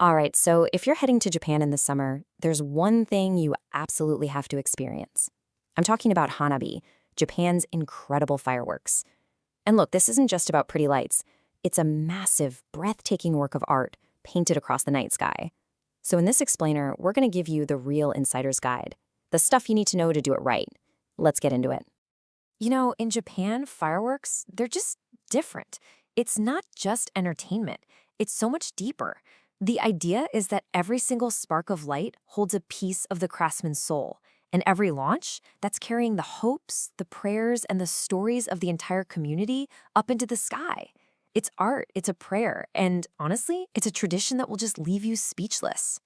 All right, so if you're heading to Japan in the summer, there's one thing you absolutely have to experience. I'm talking about Hanabi, Japan's incredible fireworks. And look, this isn't just about pretty lights. It's a massive, breathtaking work of art painted across the night sky. So in this explainer, we're going to give you the real insider's guide, the stuff you need to know to do it right. Let's get into it. In Japan, fireworks, they're just different. It's not just entertainment. It's so much deeper. The idea is that every single spark of light holds a piece of the craftsman's soul, and every launch, that's carrying the hopes, the prayers, and the stories of the entire community up into the sky. It's art, it's a prayer, and honestly, it's a tradition that will just leave you speechless.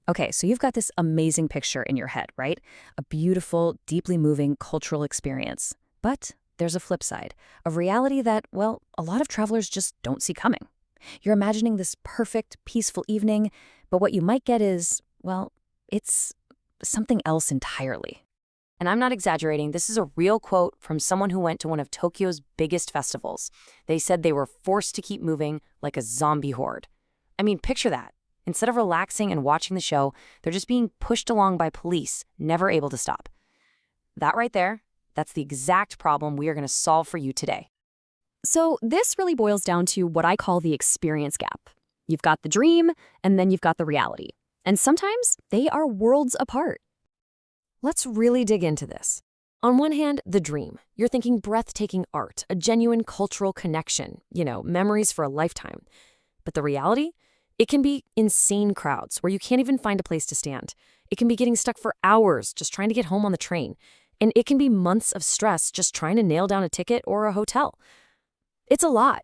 Okay, so you've got this amazing picture in your head, right? A beautiful, deeply moving cultural experience. But there's a flip side, a reality that, well, a lot of travelers just don't see coming. You're imagining this perfect, peaceful evening, but what you might get is, well, it's something else entirely. And I'm not exaggerating, this is a real quote from someone who went to one of Tokyo's biggest festivals. They said they were forced to keep moving like a zombie horde. I mean, picture that. Instead of relaxing and watching the show, they're just being pushed along by police, never able to stop. That right there, that's the exact problem we are going to solve for you today. So this really boils down to what I call the experience gap. You've got the dream, and then you've got the reality. And sometimes they are worlds apart. Let's really dig into this. On one hand, the dream. You're thinking breathtaking art, a genuine cultural connection, memories for a lifetime. But the reality? It can be insane crowds where you can't even find a place to stand. It can be getting stuck for hours just trying to get home on the train. And it can be months of stress just trying to nail down a ticket or a hotel. It's a lot.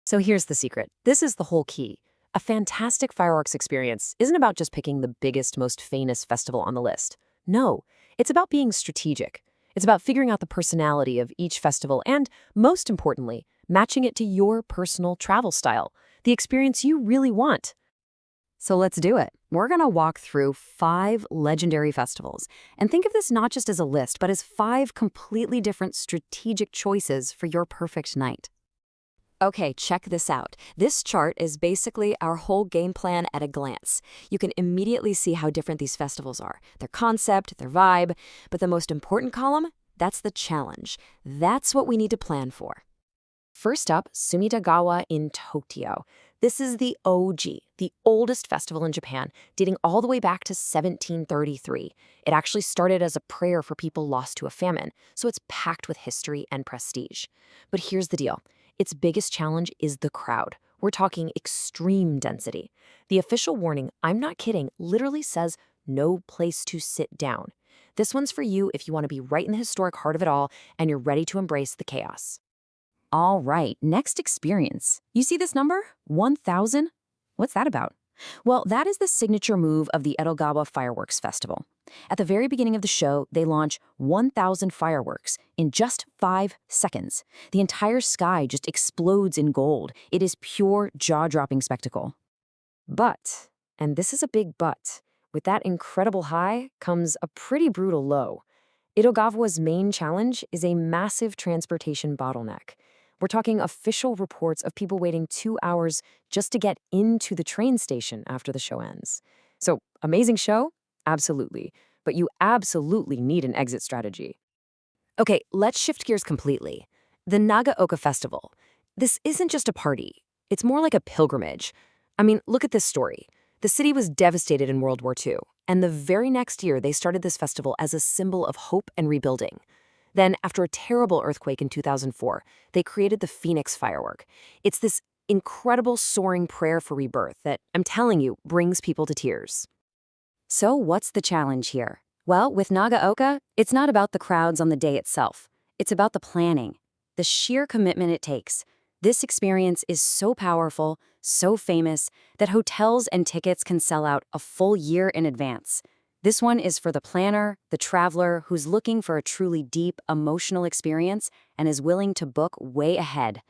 So here's the secret. This is the whole key. A fantastic fireworks experience isn't about just picking the biggest, most famous festival on the list. No, it's about being strategic. It's about figuring out the personality of each festival and, most importantly, matching it to your personal travel style, the experience you really want. So let's do it. We're going to walk through 5 legendary festivals. And think of this not just as a list, but as 5 completely different strategic choices for your perfect night. Okay, check this out. This chart is basically our whole game plan at a glance. You can immediately see how different these festivals are, their concept, their vibe, but the most important column, that's the challenge. That's what we need to plan for. First up, Sumidagawa in Tokyo. This is the OG, the oldest festival in Japan, dating all the way back to 1733. It actually started as a prayer for people lost to a famine, so it's packed with history and prestige. But here's the deal. Its biggest challenge is the crowd. We're talking extreme density. The official warning, I'm not kidding, literally says no place to sit down. This one's for you if you want to be right in the historic heart of it all and you're ready to embrace the chaos. All right, next experience. You see this number? 1,000? What's that about? Well, that is the signature move of the Edogawa Fireworks Festival. At the very beginning of the show, they launch 1,000 fireworks in just 5 seconds. The entire sky just explodes in gold. It is pure jaw-dropping spectacle. But, and this is a big but, with that incredible high comes a pretty brutal low. Edogawa's main challenge is a massive transportation bottleneck. We're talking official reports of people waiting 2 hours just to get into the train station after the show ends. So, amazing show? Absolutely. But you absolutely need an exit strategy. Okay, let's shift gears completely. The Nagaoka Festival. This isn't just a party. It's more like a pilgrimage. I mean, look at this story. The city was devastated in World War II, and the very next year they started this festival as a symbol of hope and rebuilding. Then, after a terrible earthquake in 2004, they created the Phoenix firework. It's this incredible soaring prayer for rebirth that, I'm telling you, brings people to tears. So what's the challenge here? Well, with Nagaoka, it's not about the crowds on the day itself. It's about the planning, the sheer commitment it takes. This experience is so powerful, so famous, that hotels and tickets can sell out a full year in advance. This one is for the planner, the traveler who's looking for a truly deep, emotional experience and is willing to book way ahead.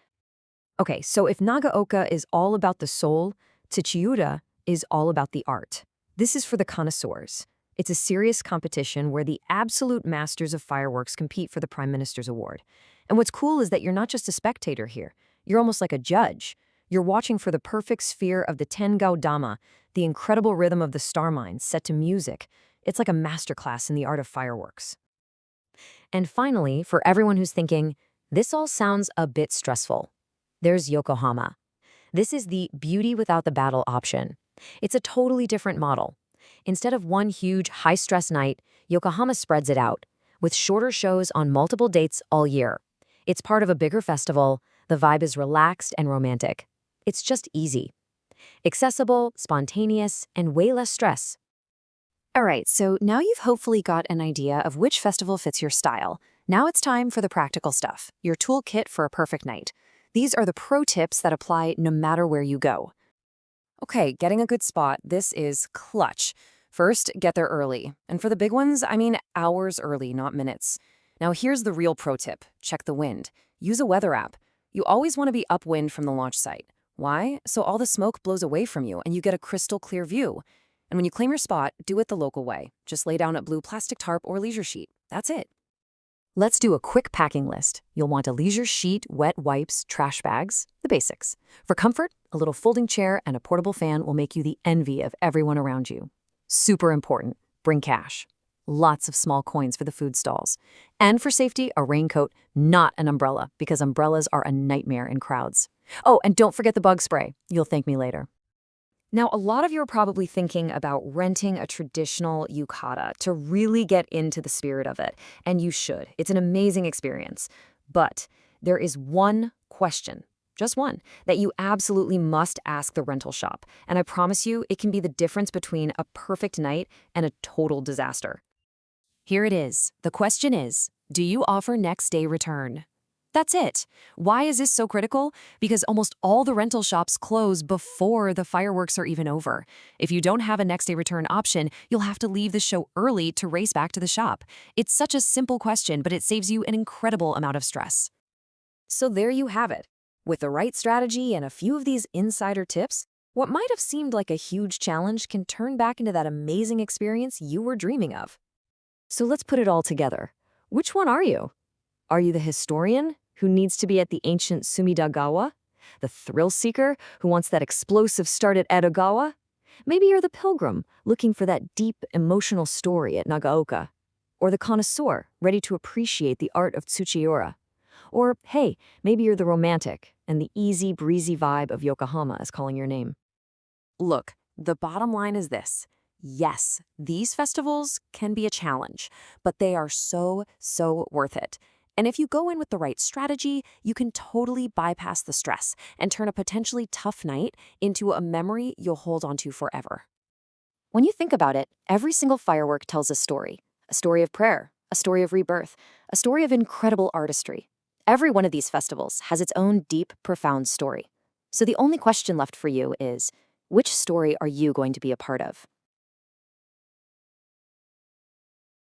Okay, so if Nagaoka is all about the soul, Tsuchiura is all about the art. This is for the connoisseurs. It's a serious competition where the absolute masters of fireworks compete for the Prime Minister's Award. And what's cool is that you're not just a spectator here. You're almost like a judge. You're watching for the perfect sphere of the Tengao Dama, the incredible rhythm of the star mines set to music. It's like a masterclass in the art of fireworks. And finally, for everyone who's thinking, this all sounds a bit stressful, there's Yokohama. This is the beauty without the battle option. It's a totally different model. Instead of one huge, high-stress night, Yokohama spreads it out, with shorter shows on multiple dates all year. It's part of a bigger festival, the vibe is relaxed and romantic. It's just easy. Accessible, spontaneous, and way less stress. All right, so now you've hopefully got an idea of which festival fits your style. Now it's time for the practical stuff, your toolkit for a perfect night. These are the pro tips that apply no matter where you go. Okay, getting a good spot, this is clutch. First, get there early. And for the big ones, I mean hours early, not minutes. Now here's the real pro tip. Check the wind. Use a weather app. You always want to be upwind from the launch site. Why? So all the smoke blows away from you and you get a crystal clear view. And when you claim your spot, do it the local way. Just lay down a blue plastic tarp or leisure sheet. That's it. Let's do a quick packing list. You'll want a leisure sheet, wet wipes, trash bags, the basics. For comfort, a little folding chair and a portable fan will make you the envy of everyone around you. Super important, bring cash. Lots of small coins for the food stalls. And for safety, a raincoat, not an umbrella, because umbrellas are a nightmare in crowds. Oh, and don't forget the bug spray. You'll thank me later. Now, a lot of you are probably thinking about renting a traditional yukata to really get into the spirit of it, and you should. It's an amazing experience. But there is one question, just one, that you absolutely must ask the rental shop, and I promise you it can be the difference between a perfect night and a total disaster. Here it is. The question is, do you offer next-day return? That's it. Why is this so critical? Because almost all the rental shops close before the fireworks are even over. If you don't have a next-day return option, you'll have to leave the show early to race back to the shop. It's such a simple question, but it saves you an incredible amount of stress. So there you have it. With the right strategy and a few of these insider tips, what might have seemed like a huge challenge can turn back into that amazing experience you were dreaming of. So let's put it all together. Which one are you? Are you the historian who needs to be at the ancient Sumidagawa? The thrill-seeker who wants that explosive start at Edogawa? Maybe you're the pilgrim looking for that deep, emotional story at Nagaoka. Or the connoisseur ready to appreciate the art of Tsuchiura. Or, hey, maybe you're the romantic and the easy, breezy vibe of Yokohama is calling your name. Look, the bottom line is this. Yes, these festivals can be a challenge, but they are so worth it. And if you go in with the right strategy, you can totally bypass the stress and turn a potentially tough night into a memory you'll hold onto forever. When you think about it, every single firework tells a story of prayer, a story of rebirth, a story of incredible artistry. Every one of these festivals has its own deep, profound story. So the only question left for you is, which story are you going to be a part of?